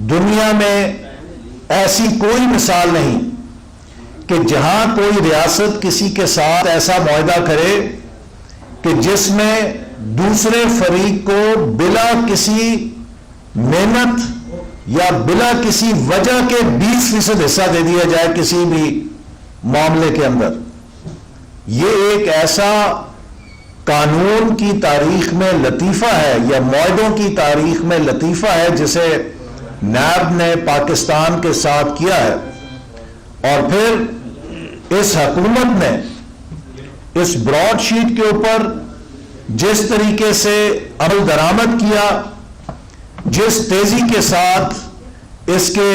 دنیا میں ایسی کوئی مثال نہیں کہ جہاں کوئی ریاست کسی کے ساتھ ایسا معاہدہ کرے کہ جس میں دوسرے فریق کو بلا کسی محنت یا بلا کسی وجہ کے 20% حصہ دے دیا جائے کسی بھی معاملے کے اندر. یہ ایک ایسا قانون کی تاریخ میں لطیفہ ہے یا معاہدوں کی تاریخ میں لطیفہ ہے جسے نیب نے پاکستان کے ساتھ کیا ہے. اور پھر اس حکومت نے اس براڈ شیٹ کے اوپر جس طریقے سے عمل درآمد کیا، جس تیزی کے ساتھ اس کے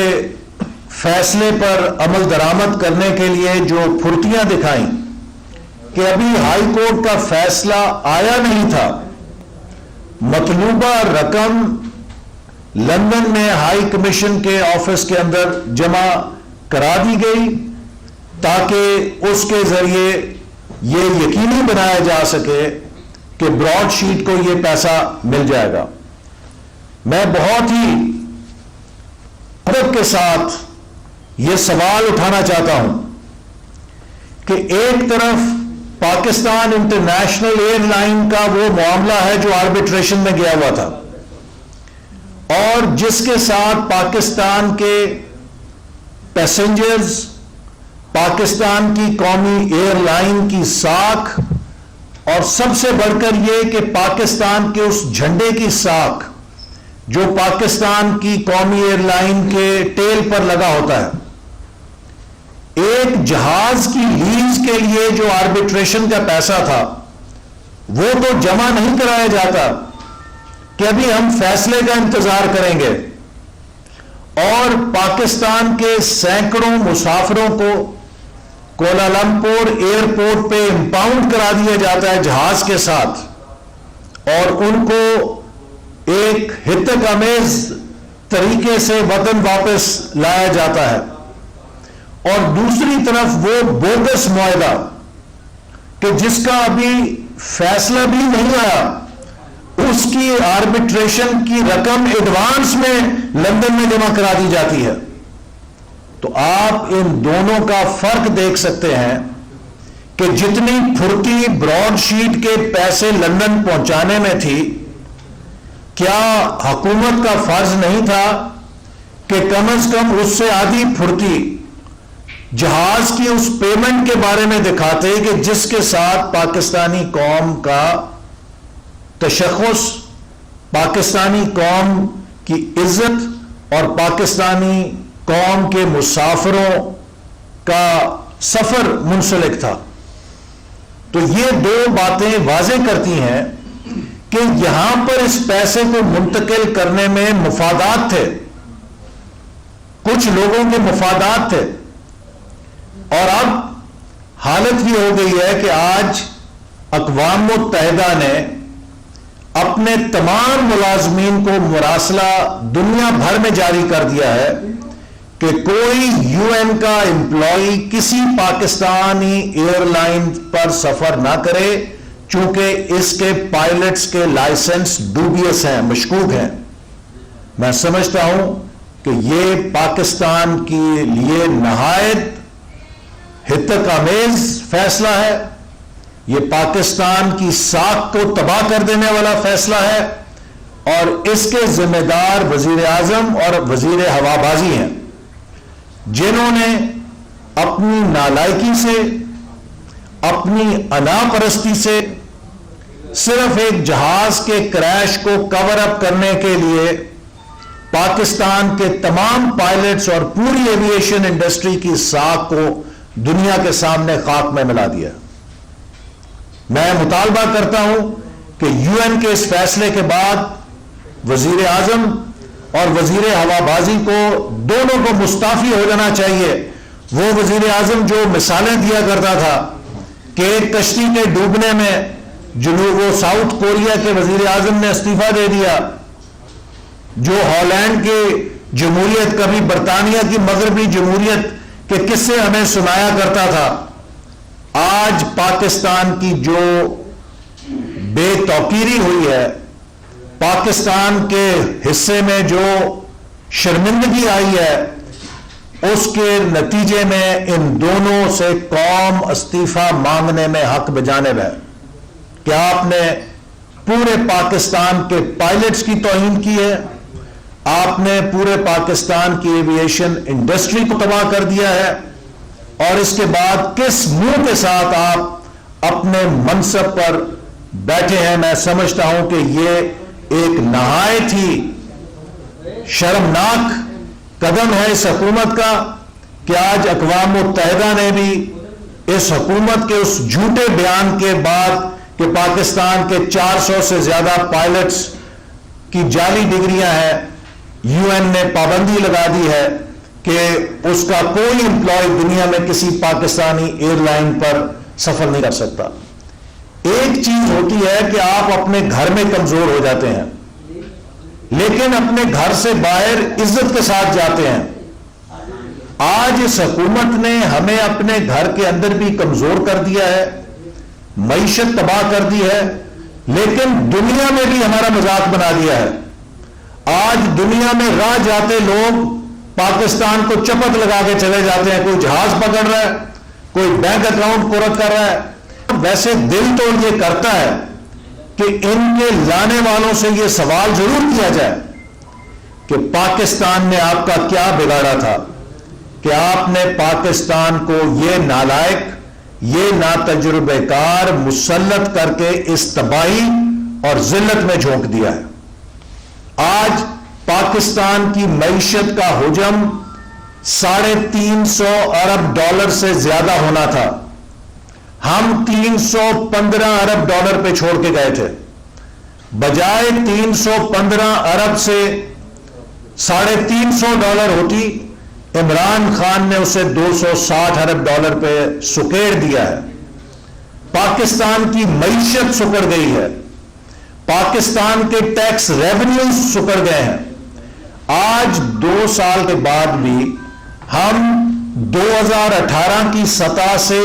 فیصلے پر عمل درآمد کرنے کے لیے جو پھرتیاں دکھائیں کہ ابھی ہائی کورٹ کا فیصلہ آیا نہیں تھا، مطلوبہ رقم لندن میں ہائی کمیشن کے آفس کے اندر جمع کرا دی گئی تاکہ اس کے ذریعے یہ یقینی بنایا جا سکے کہ براڈ شیٹ کو یہ پیسہ مل جائے گا. میں بہت ہی ادب کے ساتھ یہ سوال اٹھانا چاہتا ہوں کہ ایک طرف پاکستان انٹرنیشنل ایئر لائن کا وہ معاملہ ہے جو آربیٹریشن میں گیا ہوا تھا اور جس کے ساتھ پاکستان کے پیسنجرز، پاکستان کی قومی ایئر لائن کی ساکھ اور سب سے بڑھ کر یہ کہ پاکستان کے اس جھنڈے کی ساکھ جو پاکستان کی قومی ایئر لائن کے ٹیل پر لگا ہوتا ہے، ایک جہاز کی لیز کے لیے جو آربیٹریشن کا پیسہ تھا وہ تو جمع نہیں کرایا جاتا کہ ابھی ہم فیصلے کا انتظار کریں گے، اور پاکستان کے سینکڑوں مسافروں کو کوالالمپور ایئرپورٹ پہ امپاؤنڈ کرا دیا جاتا ہے جہاز کے ساتھ اور ان کو ایک ہتک آمیز طریقے سے وطن واپس لایا جاتا ہے. اور دوسری طرف وہ بوگس معاہدہ کہ جس کا ابھی فیصلہ بھی نہیں آیا، اس کی آربیٹریشن کی رقم ایڈوانس میں لندن میں جمع کرا دی جاتی ہے. تو آپ ان دونوں کا فرق دیکھ سکتے ہیں کہ جتنی پھرتی براڈ شیٹ کے پیسے لندن پہنچانے میں تھی، کیا حکومت کا فرض نہیں تھا کہ کم از کم اس سے آدھی پھرتی جہاز کی اس پیمنٹ کے بارے میں دکھاتے کہ جس کے ساتھ پاکستانی قوم کا تشخص، پاکستانی قوم کی عزت اور پاکستانی قوم کے مسافروں کا سفر منسلک تھا. تو یہ دو باتیں واضح کرتی ہیں کہ یہاں پر اس پیسے کو منتقل کرنے میں مفادات تھے، کچھ لوگوں کے مفادات تھے. اور اب حالت یہ ہو گئی ہے کہ آج اقوام متحدہ نے اپنے تمام ملازمین کو مراسلہ دنیا بھر میں جاری کر دیا ہے کہ کوئی یو این کا امپلائی کسی پاکستانی ایئر لائن پر سفر نہ کرے چونکہ اس کے پائلٹس کے لائسنس ڈوبیس ہیں، مشکوک ہیں. میں سمجھتا ہوں کہ یہ پاکستان کے لیے نہایت ہتک آمیز فیصلہ ہے، یہ پاکستان کی ساکھ کو تباہ کر دینے والا فیصلہ ہے، اور اس کے ذمہ دار وزیر اعظم اور وزیر ہوابازی ہیں جنہوں نے اپنی نالائکی سے، اپنی انا پرستی سے صرف ایک جہاز کے کریش کو کور اپ کرنے کے لیے پاکستان کے تمام پائلٹس اور پوری ایویشن انڈسٹری کی ساکھ کو دنیا کے سامنے خاک میں ملا دیا. میں مطالبہ کرتا ہوں کہ یو این کے اس فیصلے کے بعد وزیر اعظم اور وزیر ہوابازی کو دونوں کو مستعفی ہو جانا چاہیے. وہ وزیر اعظم جو مثالیں دیا کرتا تھا کہ ایک کشتی کے ڈوبنے میں جنوب و ساؤتھ کوریا کے وزیر اعظم نے استعفیٰ دے دیا، جو ہالینڈ کی جمہوریت، کبھی برطانیہ کی مغربی جمہوریت کے قصے ہمیں سنایا کرتا تھا، آج پاکستان کی جو بے توقیری ہوئی ہے، پاکستان کے حصے میں جو شرمندگی آئی ہے، اس کے نتیجے میں ان دونوں سے قوم استعفیٰ مانگنے میں حق بجانب ہے کہ آپ نے پورے پاکستان کے پائلٹس کی توہین کی ہے، آپ نے پورے پاکستان کی ایویشن انڈسٹری کو تباہ کر دیا ہے، اور اس کے بعد کس منہ کے ساتھ آپ اپنے منصب پر بیٹھے ہیں۔ میں سمجھتا ہوں کہ یہ ایک نہایت ہی شرمناک قدم ہے اس حکومت کا کہ آج اقوام متحدہ نے بھی اس حکومت کے اس جھوٹے بیان کے بعد کہ پاکستان کے 400 سے زیادہ پائلٹس کی جعلی ڈگریاں ہیں، یو این نے پابندی لگا دی ہے کہ اس کا کوئی امپلائی دنیا میں کسی پاکستانی ایئر لائن پر سفر نہیں کر سکتا۔ ایک چیز ہوتی ہے کہ آپ اپنے گھر میں کمزور ہو جاتے ہیں، لیکن اپنے گھر سے باہر عزت کے ساتھ جاتے ہیں۔ آج اس حکومت نے ہمیں اپنے گھر کے اندر بھی کمزور کر دیا ہے، معیشت تباہ کر دی ہے، لیکن دنیا میں بھی ہمارا مذاق بنا دیا ہے۔ آج دنیا میں راہ جاتے لوگ پاکستان کو چپت لگا کے چلے جاتے ہیں، کوئی جہاز پکڑ رہا ہے، کوئی بینک اکاؤنٹ قرق کر رہا ہے۔ ویسے دل تو یہ کرتا ہے کہ ان کے لانے والوں سے یہ سوال ضرور کیا جائے کہ پاکستان نے آپ کا کیا بگاڑا تھا کہ آپ نے پاکستان کو یہ نالائق، یہ ناتجربہ کار مسلط کر کے اس تباہی اور ذلت میں جھونک دیا ہے۔ آج پاکستان کی معیشت کا حجم 350 ارب ڈالر سے زیادہ ہونا تھا، ہم 315 ارب ڈالر پہ چھوڑ کے گئے تھے، بجائے 315 ارب سے 350 ڈالر ہوتی، عمران خان نے اسے 260 ارب ڈالر پہ سکیڑ دیا ہے۔ پاکستان کی معیشت سکڑ گئی ہے، پاکستان کے ٹیکس ریونیوز سکڑ گئے ہیں۔ آج 2 سال کے بعد بھی ہم 2018 کی سطح سے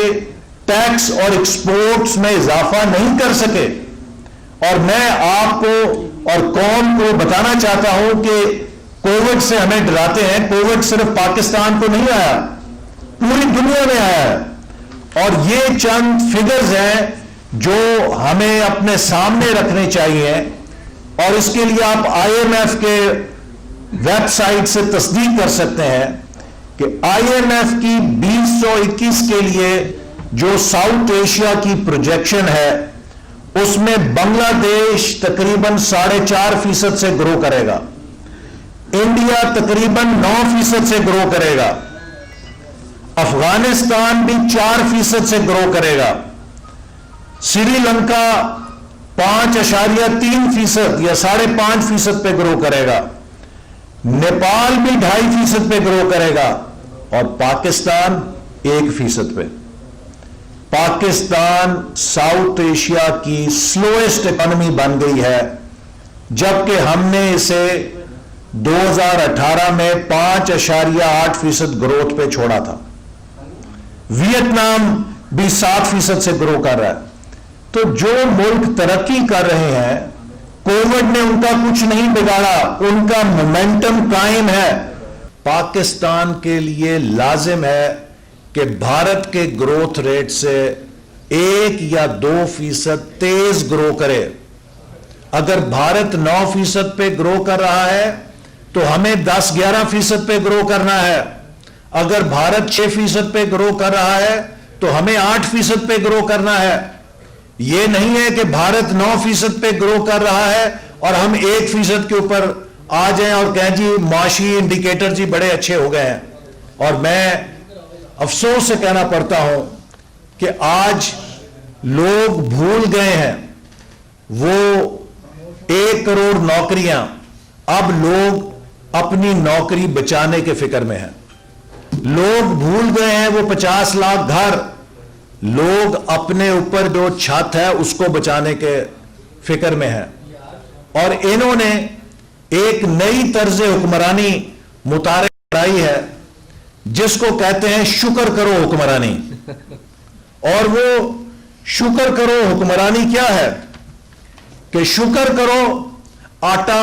ٹیکس اور ایکسپورٹس میں اضافہ نہیں کر سکے، اور میں آپ کو اور قوم کو بتانا چاہتا ہوں کہ کووڈ سے ہمیں ڈراتے ہیں، کووڈ صرف پاکستان کو نہیں آیا، پوری دنیا میں آیا ہے، اور یہ چند فگرز ہیں جو ہمیں اپنے سامنے رکھنے چاہیے، اور اس کے لیے آپ IMF کے ویب سائٹ سے تصدیق کر سکتے ہیں کہ IMF کی 2021 کے لیے جو ساؤتھ ایشیا کی پروجیکشن ہے، اس میں بنگلہ دیش تقریباً 4.5% سے گرو کرے گا، انڈیا تقریباً 9% سے گرو کرے گا، افغانستان بھی 4% سے گرو کرے گا، سری لنکا 5.3% یا 5.5% پہ گرو کرے گا، نیپال بھی 2.5% پہ گرو کرے گا، اور پاکستان 1% پہ۔ پاکستان ساؤتھ ایشیا کی سلوئسٹ اکانومی بن گئی ہے، جبکہ ہم نے اسے 2018 میں 5.8% گروتھ پہ چھوڑا تھا۔ ویتنام بھی 7% سے گرو کر رہا ہے۔ تو جو ملک ترقی کر رہے ہیں، کووڈ نے ان کا کچھ نہیں بگاڑا، ان کا مومنٹم قائم ہے۔ پاکستان کے لیے لازم ہے کہ بھارت کے گروتھ ریٹ سے 1 یا 2% تیز گرو کرے۔ اگر بھارت 9% پہ گرو کر رہا ہے تو ہمیں 10-11% پہ گرو کرنا ہے۔ اگر بھارت 6% پہ گرو کر رہا ہے تو ہمیں 8% پہ گرو کرنا ہے۔ یہ نہیں ہے کہ بھارت 9% پہ گرو کر رہا ہے اور ہم 1% کے اوپر آ جائیں اور کہیں جی معاشی انڈیکیٹر جی بڑے اچھے ہو گئے ہیں۔ اور میں افسوس سے کہنا پڑتا ہوں کہ آج لوگ بھول گئے ہیں وہ 1 کروڑ نوکریاں، اب لوگ اپنی نوکری بچانے کے فکر میں ہیں۔ لوگ بھول گئے ہیں وہ 50 لاکھ گھر، لوگ اپنے اوپر جو چھت ہے اس کو بچانے کے فکر میں ہیں، اور انہوں نے ایک نئی طرز حکمرانی متعارف کرائی ہے جس کو کہتے ہیں شکر کرو حکمرانی۔ اور وہ شکر کرو حکمرانی کیا ہے کہ شکر کرو آٹا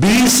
20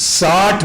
60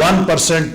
1%,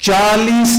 40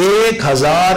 1000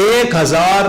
1000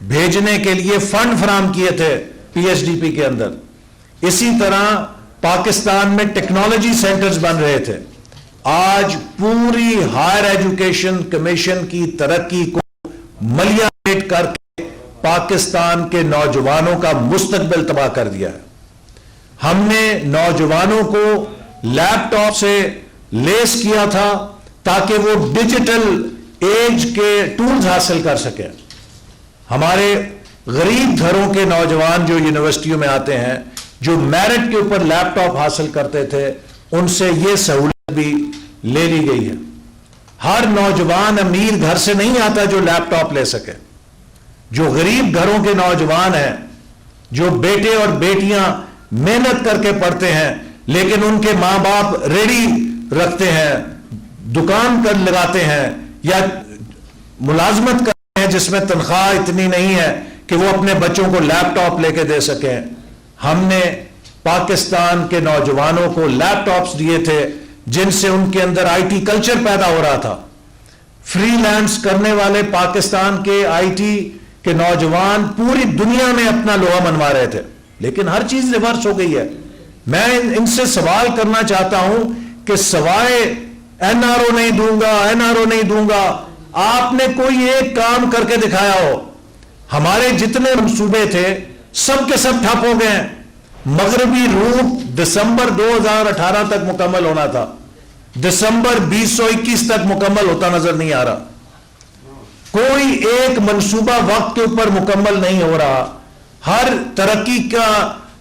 بھیجنے کے لیے فنڈ فراہم کیے تھے پی ایس ڈی پی کے اندر. اسی طرح پاکستان میں ٹیکنالوجی سینٹرز بن رہے تھے. آج پوری ہائر ایجوکیشن کمیشن کی ترقی کو ملیہ ریٹ کر کے پاکستان کے نوجوانوں کا مستقبل تباہ کر دیا ہے. ہم نے نوجوانوں کو لیپ ٹاپ سے لیس کیا تھا تاکہ وہ ڈیجیٹل ایج کے ٹولز حاصل کر سکیں. ہمارے غریب گھروں کے نوجوان جو یونیورسٹیوں میں آتے ہیں, جو میرٹ کے اوپر لیپ ٹاپ حاصل کرتے تھے, ان سے یہ سہولت بھی لے لی گئی ہے. ہر نوجوان امیر گھر سے نہیں آتا جو لیپ ٹاپ لے سکے. جو غریب گھروں کے نوجوان ہیں, جو بیٹے اور بیٹیاں محنت کر کے پڑھتے ہیں لیکن ان کے ماں باپ ریڑی رکھتے ہیں, دکان کر لگاتے ہیں یا ملازمت کرتے ہیں جس میں تنخواہ اتنی نہیں ہے کہ وہ اپنے بچوں کو لیپ ٹاپ لے کے دے سکیں, ہم نے پاکستان کے نوجوانوں کو لیپ ٹاپس دیے تھے جن سے ان کے اندر آئی ٹی کلچر پیدا ہو رہا تھا. فری لانس کرنے والے پاکستان کے آئی ٹی کے نوجوان پوری دنیا میں اپنا لوہا منوا رہے تھے, لیکن ہر چیز ریورس ہو گئی ہے. میں ان سے سوال کرنا چاہتا ہوں کہ سوائے این آر او نہیں دوں گا, این آر او نہیں دوں گا, آپ نے کوئی ایک کام کر کے دکھایا ہو. ہمارے جتنے منصوبے تھے سب کے سب ٹھپ ہو گئے ہیں. مغربی روٹ دسمبر 2018 تک مکمل ہونا تھا, دسمبر 2021 تک مکمل ہوتا نظر نہیں آ رہا. کوئی ایک منصوبہ وقت کے اوپر مکمل نہیں ہو رہا. ہر ترقی کا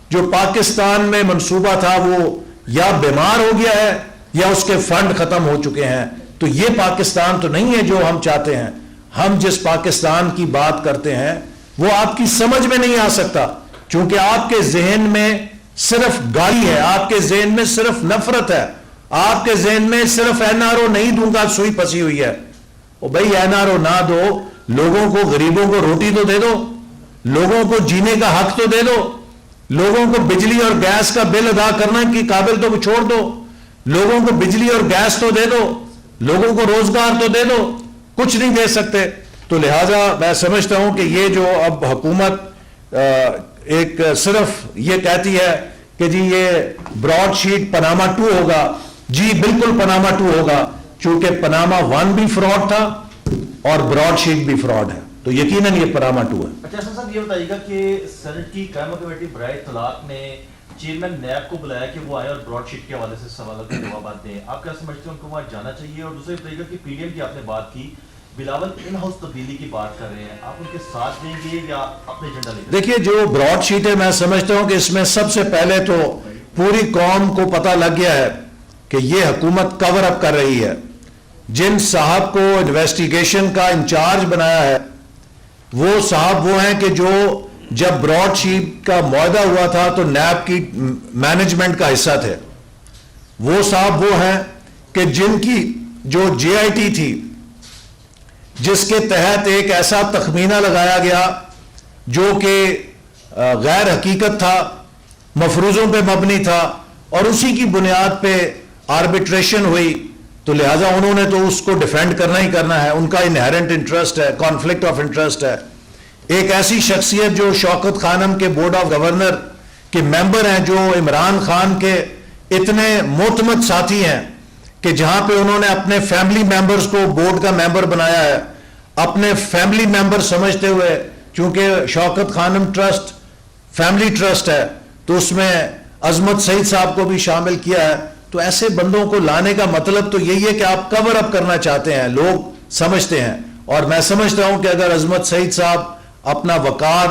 جو پاکستان میں منصوبہ تھا وہ یا بیمار ہو گیا ہے یا اس کے فنڈ ختم ہو چکے ہیں. تو یہ پاکستان تو نہیں ہے جو ہم چاہتے ہیں. ہم جس پاکستان کی بات کرتے ہیں وہ آپ کی سمجھ میں نہیں آ سکتا, چونکہ آپ کے ذہن میں صرف گالی ہے, آپ کے ذہن میں صرف نفرت ہے, آپ کے ذہن میں صرف این آر او نہیں دوں گا سوئی پسی ہوئی ہے. او بھائی این آر او نہ دو, لوگوں کو, غریبوں کو روٹی تو دے دو, لوگوں کو جینے کا حق تو دے دو, لوگوں کو بجلی اور گیس کا بل ادا کرنا کی قابل تو چھوڑ دو, لوگوں کو بجلی اور گیس تو دے دو, لوگوں کو روزگار تو دے دو. کچھ نہیں دے سکتے. تو لہٰذا میں سمجھتا ہوں کہ یہ جو اب حکومت ایک صرف یہ کہتی ہے کہ جی یہ براڈ شیٹ پاناما 2 ہوگا, جی بالکل پاناما 2 ہوگا, چونکہ پاناما 1 بھی فراڈ تھا اور براڈ شیٹ بھی فراڈ ہے, تو یقیناً یہ پاناما 2 ہے. اچھا صاحب یہ بتائیے گا کہ سینٹ کی قائمہ کمیٹی برائے اطلاق نے چیئرمین نیب کو بلایا کہ وہ آئے اور براڈ شیٹ کے حوالے سے سوالات کے جوابات دیں. آپ کیا سمجھتے ہیں ان کو وہاں جانا چاہیے؟ اور دوسرے بتائیے گا کہ پی ڈی ایم کی آپ نے بات کی, بلاول ان ہاؤس تبدیلی کی بات کر رہے ہیں, آپ ان کے ساتھ دیں گے یا اپنے ایجنڈا لے گے؟ دیکھیے جو براڈ شیٹ ہے, میں سمجھتا ہوں کہ اس میں سب سے پہلے تو پوری قوم کو پتہ لگ گیا ہے کہ یہ حکومت کور اپ کر رہی ہے. جن صاحب کو انویسٹیگیشن کا انچارج بنایا ہے وہ صاحب وہ ہیں کہ جو جب براڈ شیٹ کا معاہدہ ہوا تھا تو نیب کی مینجمنٹ کا حصہ تھے. وہ صاحب وہ ہیں کہ جن کی جو جے آئی ٹی تھی جس کے تحت ایک ایسا تخمینہ لگایا گیا جو کہ غیر حقیقت تھا, مفروضوں پہ مبنی تھا, اور اسی کی بنیاد پہ آربیٹریشن ہوئی, تو لہٰذا انہوں نے تو اس کو ڈیفینڈ کرنا ہی کرنا ہے. ان کا انہیرنٹ انٹرسٹ ہے, کانفلکٹ آف انٹرسٹ ہے. ایک ایسی شخصیت جو شوکت خانم کے بورڈ آف گورنر کے ممبر ہیں, جو عمران خان کے اتنے معتمد ساتھی ہیں کہ جہاں پہ انہوں نے اپنے فیملی ممبرز کو بورڈ کا ممبر بنایا ہے, اپنے فیملی ممبر سمجھتے ہوئے, چونکہ شوکت خانم ٹرسٹ فیملی ٹرسٹ ہے تو اس میں عظمت سعید صاحب کو بھی شامل کیا ہے. تو ایسے بندوں کو لانے کا مطلب تو یہی ہے کہ آپ کور اپ کرنا چاہتے ہیں, لوگ سمجھتے ہیں. اور میں سمجھتا ہوں کہ اگر عظمت سعید صاحب اپنا وقار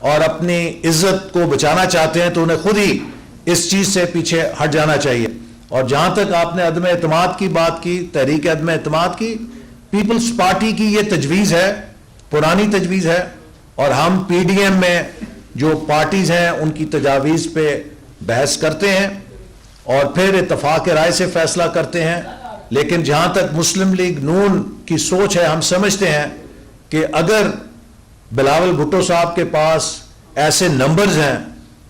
اور اپنی عزت کو بچانا چاہتے ہیں تو انہیں خود ہی اس چیز سے پیچھے ہٹ جانا چاہیے. اور جہاں تک آپ نے عدم اعتماد کی بات کی, تحریک عدم اعتماد کی, پیپلز پارٹی کی یہ تجویز ہے, پرانی تجویز ہے, اور ہم پی ڈی ایم میں جو پارٹیز ہیں ان کی تجاویز پہ بحث کرتے ہیں اور پھر اتفاق رائے سے فیصلہ کرتے ہیں. لیکن جہاں تک مسلم لیگ نون کی سوچ ہے, ہم سمجھتے ہیں کہ اگر بلاول بھٹو صاحب کے پاس ایسے نمبرز ہیں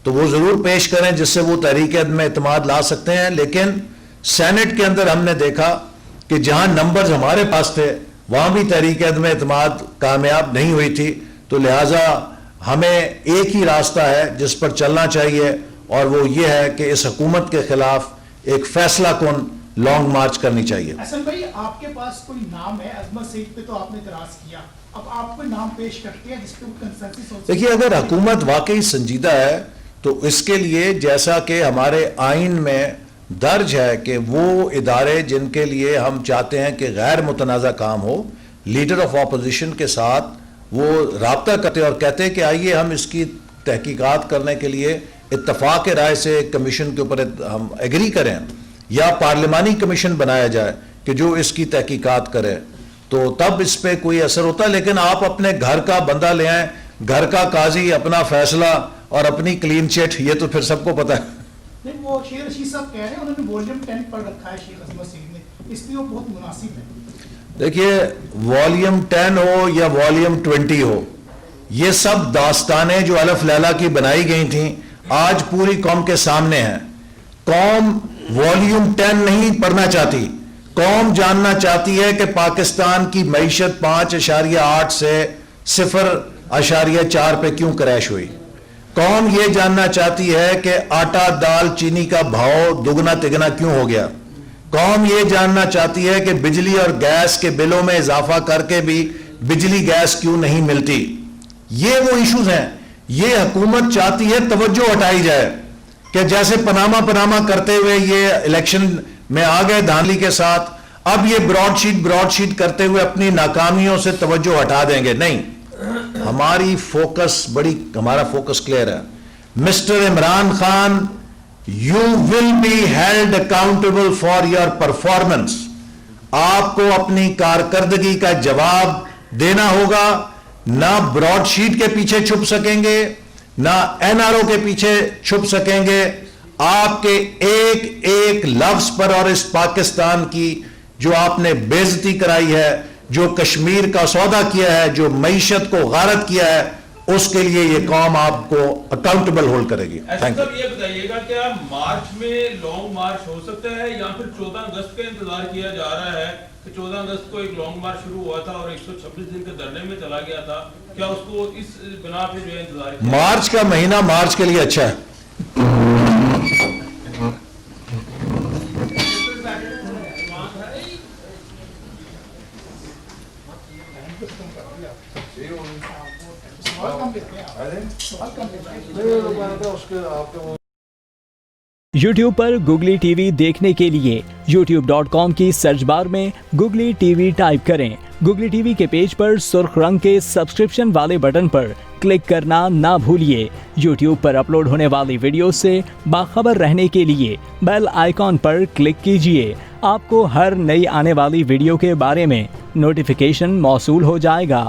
تو وہ ضرور پیش کریں جس سے وہ تحریک عدم اعتماد لا سکتے ہیں. لیکن سینٹ کے اندر ہم نے دیکھا کہ جہاں نمبرز ہمارے پاس تھے وہاں بھی تحریک عدم اعتماد کامیاب نہیں ہوئی تھی. تو تو لہٰذا ہمیں ایک ہی راستہ ہے جس پر چلنا چاہیے، اور وہ یہ ہے کہ اس حکومت کے خلاف ایک فیصلہ کن لانگ مارچ کرنی چاہیے۔ حسن بھائی، آپ کے پاس کوئی نام ہے؟ عظمت سعید پہ تو آپ نے اعتراض کیا، اب آپ کوئی نام پیش کرتے ہیں جس پہ کنسنسس ہو؟ دیکھیے، اگر حکومت واقعی سنجیدہ ہے تو اس کے لیے جیسا کہ ہمارے آئین میں درج ہے کہ وہ ادارے جن کے لیے ہم چاہتے ہیں کہ غیر متنازع کام ہو، لیڈر آف اپوزیشن کے ساتھ وہ رابطہ کرتے اور کہتے ہیں کہ آئیے ہم اس کی تحقیقات کرنے کے لیے اتفاق رائے سے کمیشن کے اوپر ہم ایگری کریں، یا پارلیمانی کمیشن بنایا جائے کہ جو اس کی تحقیقات کرے، تو تب اس پہ کوئی اثر ہوتا ہے۔ لیکن آپ اپنے گھر کا بندہ لے آئیں، گھر کا قاضی، اپنا فیصلہ اور اپنی کلین چٹ، یہ تو پھر سب کو پتہ ہے۔ نہیں، وہ شیخ رشید صاحب کہہ رہے ہیں انہوں نے والیوم 10 پڑھ رکھا ہے شیخ عظمت سعید نے، اس لیے وہ بہت مناسب ہے۔ دیکھیے، والیوم 10 ہو یا والیوم 20 ہو، یہ سب داستانیں جو الف لیلا کی بنائی گئی تھیں آج پوری قوم کے سامنے ہیں۔ قوم والیوم 10 نہیں پڑھنا چاہتی، قوم جاننا چاہتی ہے کہ پاکستان کی معیشت 5.8 سے 0.4 پہ کیوں کریش ہوئی۔ قوم یہ جاننا چاہتی ہے کہ آٹا، دال، چینی کا بھاؤ دگنا تگنا کیوں ہو گیا۔ قوم یہ جاننا چاہتی ہے کہ بجلی اور گیس کے بلوں میں اضافہ کر کے بھی بجلی گیس کیوں نہیں ملتی۔ یہ وہ ایشوز ہیں۔ یہ حکومت چاہتی ہے توجہ ہٹائی جائے، کہ جیسے پناما کرتے ہوئے یہ الیکشن میں آ گئے دھاندلی کے ساتھ، اب یہ براڈ شیٹ کرتے ہوئے اپنی ناکامیوں سے توجہ ہٹا دیں گے۔ نہیں، ہمارا فوکس کلیئر ہے۔ Mister Imran Khan, you will be held accountable for your performance. آپ کو اپنی کارکردگی کا جواب دینا ہوگا، نہ براڈ شیٹ کے پیچھے چھپ سکیں گے، نہ این آر او کے پیچھے چھپ سکیں گے۔ آپ کے ایک ایک لفظ پر اور اس پاکستان کی جو آپ نے بے عزتی کرائی ہے، جو کشمیر کا سودا کیا ہے، جو معیشت کو غارت کیا ہے، اس کے لیے یہ قوم آپ کو اکاؤنٹیبل ہولڈ کرے گی۔ Thank you. یہ بتائیے گا کیا مارچ میں لانگ مارچ ہو سکتا ہے، یا پھر 14 اگست کا انتظار کیا جا رہا ہے کہ 14 اگست کو ایک لانگ مارچ شروع ہوا تھا اور 126 دن کے دھرنے میں چلا گیا تھا، کیا اس کو اس بنا پہ جو ہے انتظار کیا؟ مارچ کا مہینہ مارچ کے لیے اچھا ہے۔ YouTube پر گوگلی ٹی وی دیکھنے کے لیے youtube.com کی سرچ بار میں گوگلی ٹی وی ٹائپ کریں۔ گوگلی ٹی وی کے پیج پر سرخ رنگ کے سبسکرپشن والے بٹن پر کلک کرنا نہ بھولیے۔ YouTube پر اپلوڈ ہونے والی ویڈیو سے باخبر رہنے کے لیے بیل آئیکن پر کلک کیجیے۔ آپ کو ہر نئی آنے والی ویڈیو کے بارے میں نوٹیفیکیشن موصول ہو جائے گا۔